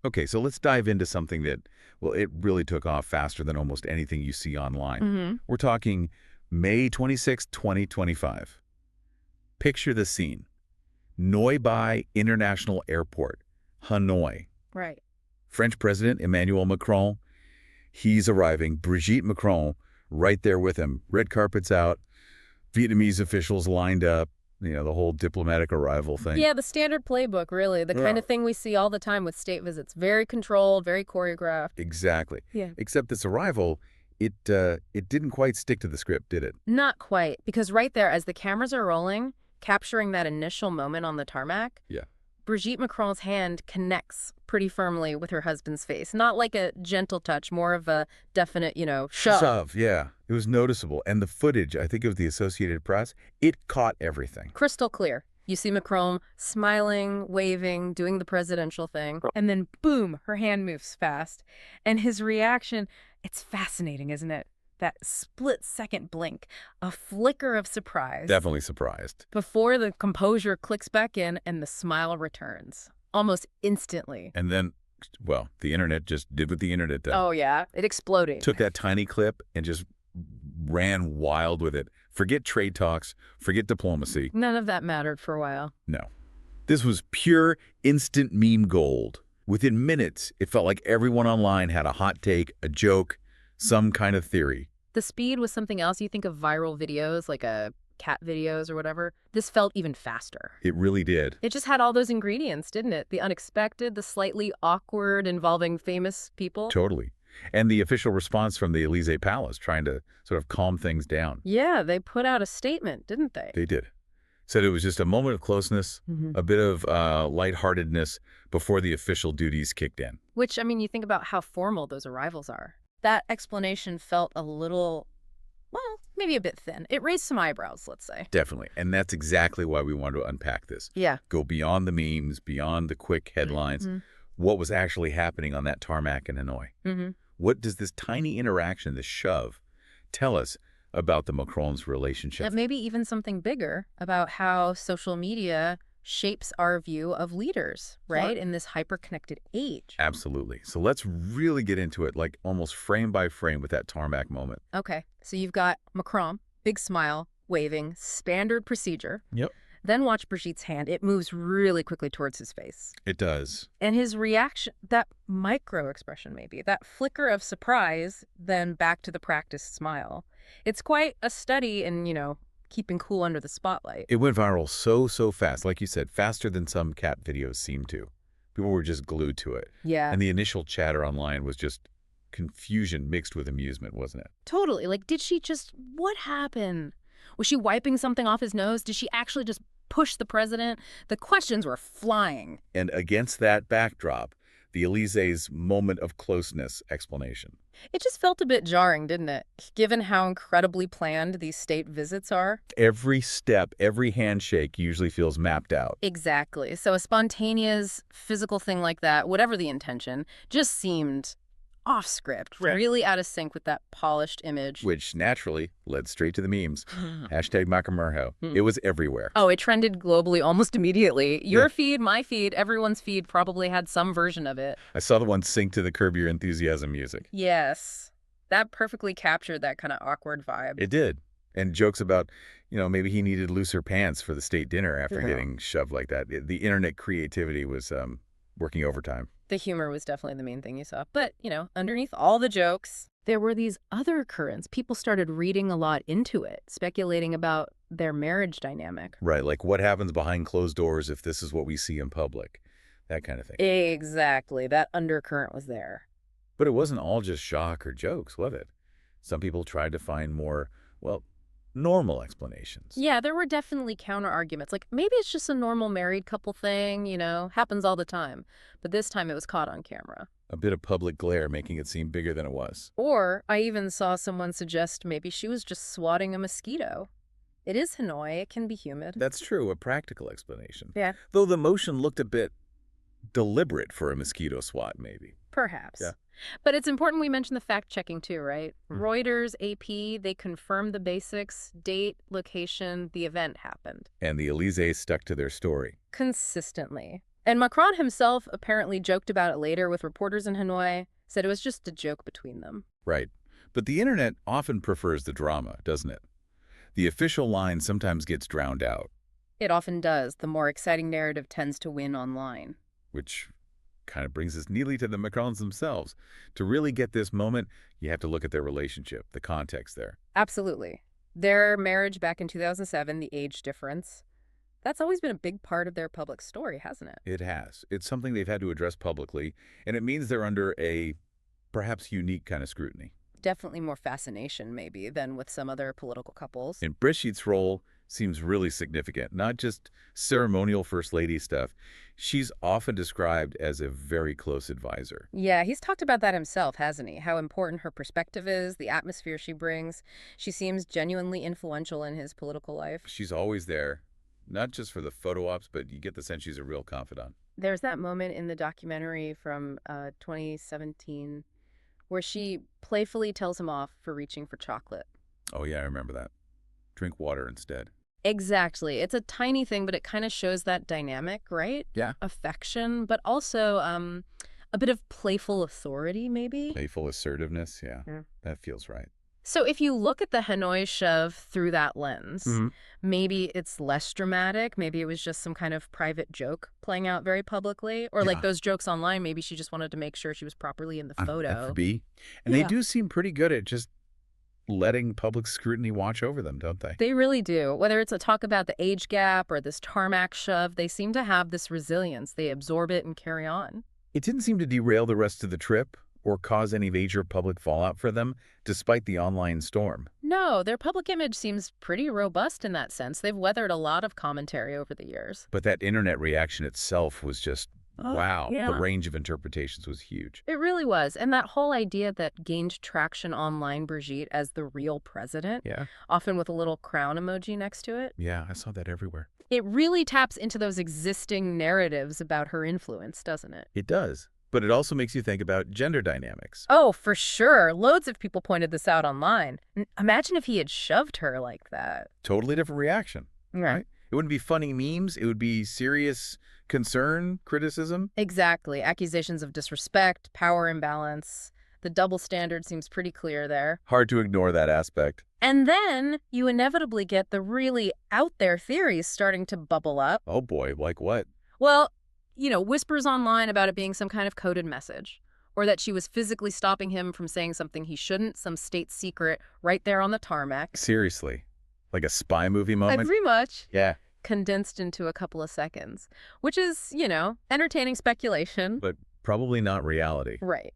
Okay, so let's dive into something that, well, it really took off faster than almost anything you see online. Hmm. We're talking May 26, 2025. Picture the scene. Noi Bai International Airport, Hanoi. Right. French President Emmanuel Macron, he's arriving. Brigitte Macron right there with him. Red carpet's out. Vietnamese officials lined up. The whole diplomatic arrival thing. Yeah, the standard playbook, really. The kind Yeah. of thing we see all the time with state visits. Very controlled, very choreographed. Exactly. Yeah. Except this arrival, it didn't quite stick to the script, did it? Not quite, because right there, as the cameras are rolling, capturing that initial moment on the tarmac, Yeah. Brigitte Macron's hand connects pretty firmly with her husband's face. Not like a gentle touch, more of a definite, shove. Shove, yeah. It was noticeable. And the footage, I think of the Associated Press, it caught everything. Crystal clear. You see Macron smiling, waving, doing the presidential thing. And then, boom, her hand moves fast. And his reaction, it's fascinating, isn't it? That split-second blink, a flicker of surprise. Definitely surprised. Before the composure clicks back in and the smile returns. Almost instantly. And then, well, the internet just did what the internet does. Oh, yeah? It exploded. Took that tiny clip and just ran wild with it. Forget trade talks, forget diplomacy. None of that mattered for a while. No. This was pure, instant meme gold. Within minutes, it felt like everyone online had a hot take, a joke, some kind of theory. The speed was something else. You think of viral videos, like cat videos or whatever. This felt even faster. It really did. It just had all those ingredients, didn't it? The unexpected, the slightly awkward, involving famous people. Totally. And the official response from the Elysee Palace trying to sort of calm things down. Yeah, they put out a statement, didn't they? They did. Said it was just a moment of closeness, a bit of lightheartedness before the official duties kicked in. Which, I mean, you think about how formal those arrivals are. That explanation felt a little, well, maybe a bit thin. It raised some eyebrows, let's say. Definitely. And that's exactly why we wanted to unpack this. Yeah. Go beyond the memes, beyond the quick headlines. What was actually happening on that tarmac in Hanoi? What does this tiny interaction, this shove, tell us about the Macrons' relationship? Maybe even something bigger about how social media shapes our view of leaders, right? In this hyper-connected age. Absolutely. So let's really get into it, like almost frame by frame with that tarmac moment. Okay, so you've got Macron, big smile, waving, standard procedure. Yep. Then watch Brigitte's hand. It moves really quickly towards his face. It does. And his reaction, that micro expression maybe, that flicker of surprise, then back to the practiced smile. It's quite a study in, keeping cool under the spotlight. It went viral so fast, like you said, faster than some cat videos seem to. People were just glued to it. Yeah. And the initial chatter online was just confusion mixed with amusement, wasn't it? Totally. Like, what happened? Was she wiping something off his nose? Did she actually just push the president? The questions were flying. And against that backdrop, the Elysee's moment of closeness explanation. It just felt a bit jarring, didn't it? Given how incredibly planned these state visits are. Every step, every handshake usually feels mapped out. Exactly. So a spontaneous physical thing like that, whatever the intention, just seemed off script, Right. really out of sync with that polished image. Which naturally led straight to the memes. Hashtag Macrons. It was everywhere. Oh, it trended globally almost immediately. Your Yeah. feed, my feed, everyone's feed probably had some version of it. I saw the one sync to the Curb Your Enthusiasm music. Yes. That perfectly captured that kind of awkward vibe. It did. And jokes about, maybe he needed looser pants for the state dinner after Yeah. getting shoved like that. The internet creativity was working overtime. The humor was definitely the main thing you saw. But, underneath all the jokes, there were these other currents. People started reading a lot into it, speculating about their marriage dynamic. Right, like what happens behind closed doors if this is what we see in public. That kind of thing. Exactly. That undercurrent was there. But it wasn't all just shock or jokes, was it? Some people tried to find more, well, normal explanations. Yeah, there were definitely counter arguments. Like, maybe it's just a normal married couple thing, happens all the time. But this time it was caught on camera. A bit of public glare making it seem bigger than it was. Or I even saw someone suggest maybe she was just swatting a mosquito. It is Hanoi. It can be humid. That's true, a practical explanation. Yeah. Though the motion looked a bit deliberate for a mosquito swat, maybe. Perhaps. Yeah. But it's important we mention the fact-checking too, right? Reuters, AP, they confirmed the basics, date, location, the event happened. And the Elysee stuck to their story. Consistently. And Macron himself apparently joked about it later with reporters in Hanoi, said it was just a joke between them. Right. But the internet often prefers the drama, doesn't it? The official line sometimes gets drowned out, It often does. The more exciting narrative tends to win online. which kind of brings us neatly to the Macrons themselves. To really get this moment, you have to look at their relationship, the context there. Absolutely. Their marriage back in 2007, the age difference, that's always been a big part of their public story, hasn't it? It has. It's something they've had to address publicly, and it means they're under a perhaps unique kind of scrutiny. Definitely more fascination, maybe, than with some other political couples. And Brigitte's role seems really significant, not just ceremonial First Lady stuff. She's often described as a very close advisor. Yeah, he's talked about that himself, hasn't he? How important her perspective is, the atmosphere she brings. She seems genuinely influential in his political life. She's always there, not just for the photo ops, but you get the sense she's a real confidant. There's that moment in the documentary from 2017 where she playfully tells him off for reaching for chocolate. Oh, yeah, I remember that. Drink water instead. Exactly. It's a tiny thing, but it kind of shows that dynamic, right? Yeah. Affection, but also a bit of playful authority, maybe. Playful assertiveness, yeah. Yeah. That feels right. So if you look at the Hanoi shove through that lens, Mhm. maybe it's less dramatic. Maybe it was just some kind of private joke playing out very publicly. Or like Yeah. those jokes online, maybe she just wanted to make sure she was properly in the That photo. could be. And they Yeah. do seem pretty good at just letting public scrutiny watch over them, don't they? They really do. Whether it's a talk about the age gap or this tarmac shove, they seem to have this resilience. They absorb it and carry on. It didn't seem to derail the rest of the trip or cause any major public fallout for them, despite the online storm. No, their public image seems pretty robust in that sense. They've weathered a lot of commentary over the years. But that internet reaction itself was just, wow. yeah. The range of interpretations was huge. It really was. And that whole idea that gained traction online, Brigitte, as the real president, Yeah. often with a little crown emoji next to it, Yeah, I saw that everywhere. it really taps into those existing narratives about her influence, doesn't it? It does. But it also makes you think about gender dynamics. Oh, for sure. Loads of people pointed this out online. Imagine if he had shoved her like that. Totally different reaction. Right. It wouldn't be funny memes. It would be serious concern, criticism. Exactly. Accusations of disrespect, power imbalance. The double standard seems pretty clear there. Hard to ignore that aspect. And then you inevitably get the really out there theories starting to bubble up. Oh boy, like what? Well, whispers online about it being some kind of coded message, or that she was physically stopping him from saying something he shouldn't, some state secret right there on the tarmac. Seriously. Like a spy movie moment? Pretty much. Yeah. Condensed into a couple of seconds, which is, entertaining speculation. But probably not reality. Right.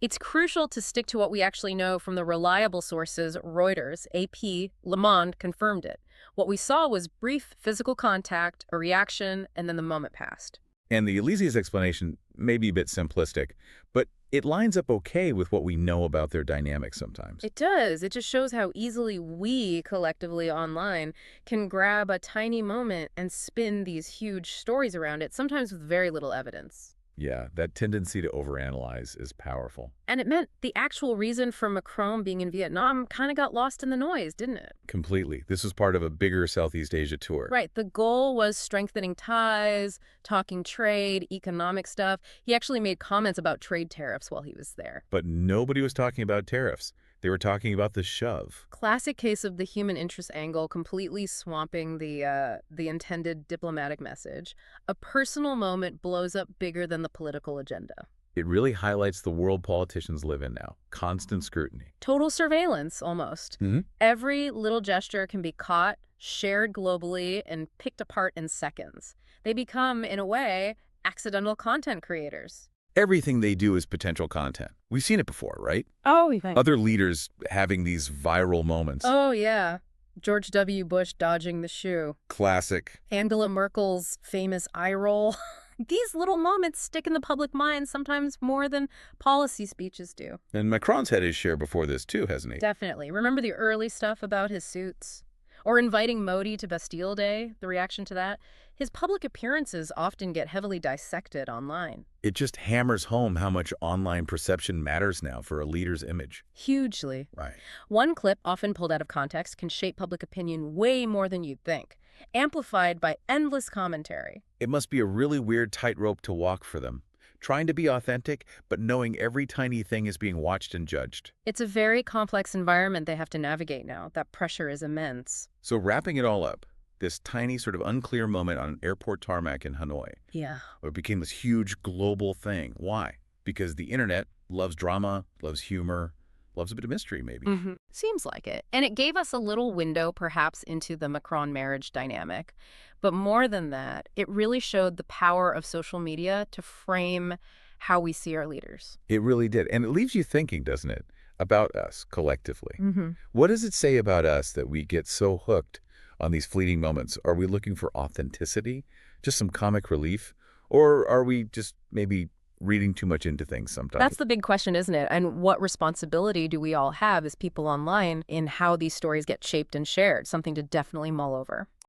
It's crucial to stick to what we actually know from the reliable sources. Reuters, AP, Le Monde confirmed it. What we saw was brief physical contact, a reaction, and then the moment passed. And the Elysee's explanation may be a bit simplistic, but it lines up okay with what we know about their dynamics sometimes. It does. It just shows how easily we, collectively online, can grab a tiny moment and spin these huge stories around it, sometimes with very little evidence. Yeah, that tendency to overanalyze is powerful. And it meant the actual reason for Macron being in Vietnam kind of got lost in the noise, didn't it? Completely. This was part of a bigger Southeast Asia tour. Right. The goal was strengthening ties, talking trade, economic stuff. He actually made comments about trade tariffs while he was there. But nobody was talking about tariffs. They were talking about the shove. Classic case of the human interest angle completely swamping the intended diplomatic message. A personal moment blows up bigger than the political agenda. It really highlights the world politicians live in now. Constant scrutiny. Total surveillance, almost. Mhm. Every little gesture can be caught, shared globally, and picked apart in seconds. They become, in a way, accidental content creators. Everything they do is potential content. We've seen it before, right? Oh, we think. Other leaders having these viral moments. Oh, yeah. George W. Bush dodging the shoe. Classic. Angela Merkel's famous eye roll. These little moments stick in the public mind sometimes more than policy speeches do. And Macron's had his share before this too, hasn't he? Definitely. Remember the early stuff about his suits? Or inviting Modi to Bastille Day, the reaction to that? His public appearances often get heavily dissected online. It just hammers home how much online perception matters now for a leader's image. Hugely. Right. One clip, often pulled out of context, can shape public opinion way more than you'd think. amplified by endless commentary. It must be a really weird tightrope to walk for them, trying to be authentic, but knowing every tiny thing is being watched and judged. It's a very complex environment they have to navigate now. That pressure is immense. So wrapping it all up, this tiny sort of unclear moment on an airport tarmac in Hanoi, Yeah. where it became this huge global thing. Why? Because the internet loves drama, loves humor, loves a bit of mystery, maybe. Seems like it. And it gave us a little window, perhaps, into the Macron marriage dynamic. But more than that, it really showed the power of social media to frame how we see our leaders. It really did. And it leaves you thinking, doesn't it, about us collectively. Mm-hmm. What does it say about us that we get so hooked on these fleeting moments? Are we looking for authenticity, just some comic relief? Or are we just maybe reading too much into things sometimes? That's the big question, isn't it? And what responsibility do we all have as people online in how these stories get shaped and shared? Something to definitely mull over.